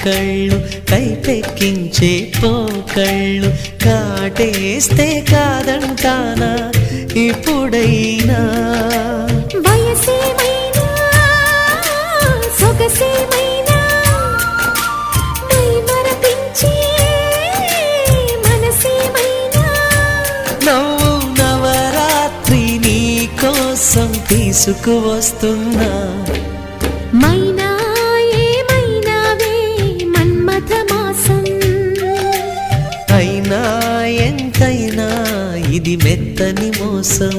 కళ్ళు కైపెక్కించే పోకళ్ళు కాటేస్తే కాదంటానా ఇప్పుడైనా వయసేమైనా సొగసేమైనా మై మరపించే మనసేమైనా నవ్వు నవరాత్రి నీ కోసం తీసుకువస్తున్నా మైనా ఏమైనావే మన్మథ మాసం అయినా ఎంతైనా ఇది మెత్తని మోసం